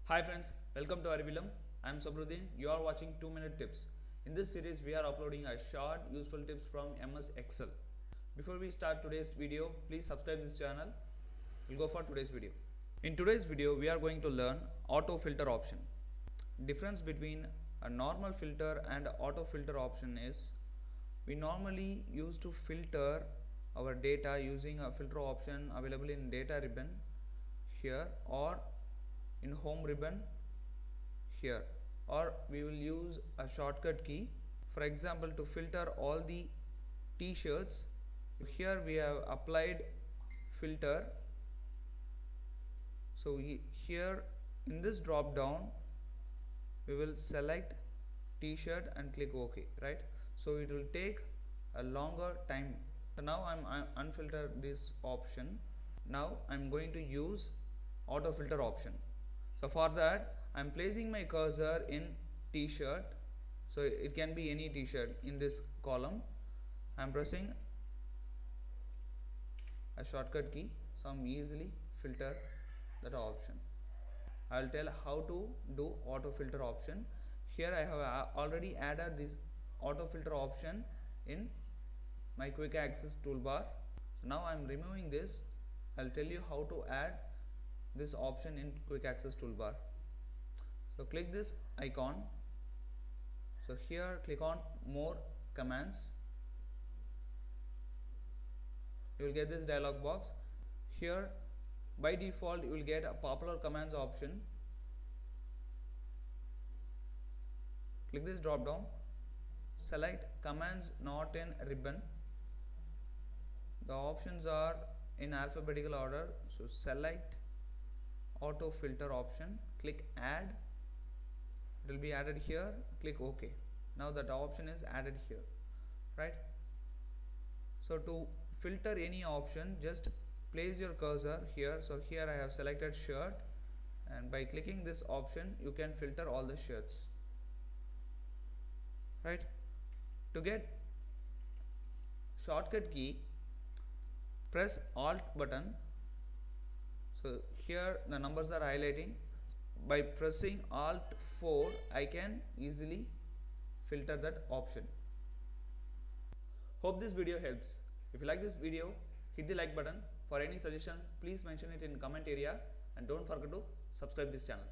Hi friends, welcome to Arivilm. I am Sabruddin. You are watching 2-minute tips. In this series, we are uploading a short, useful tips from MS Excel. Before we start today's video, please subscribe this channel. We'll go for today's video. In today's video, we are going to learn auto filter option. Difference between a normal filter and auto filter option is we normally used to filter our data using a filter option available in data ribbon here or in home ribbon here, or we will use a shortcut key. For example, to filter all the t-shirts, here we have applied filter. So here in this drop down we will select t-shirt and click OK, right? So it will take a longer time. So now I'm unfilter this option. Now I'm going to use auto filter option. So for that I am placing my cursor in t-shirt, so it can be any t-shirt in this column. I am pressing a shortcut key, so I am easily filter that option. I will tell how to do auto filter option. Here I have already added this auto filter option in my quick access toolbar. So now I am removing this. I will tell you how to add this option in quick access toolbar. So click this icon. So here click on more commands. You will get this dialog box. Here by default you will get a popular commands option. Click this drop down, select commands not in ribbon. The options are in alphabetical order, so select auto filter option, click add, it will be added here, click OK. Now that option is added here, right? So to filter any option, just place your cursor here. So here I have selected shirt, and by clicking this option you can filter all the shirts, right? To get shortcut key, press Alt button. So here the numbers are highlighting. By pressing Alt 4 I can easily filter that option. Hope this video helps. If you like this video, hit the like button. For any suggestions, please mention it in comment area, and don't forget to subscribe this channel.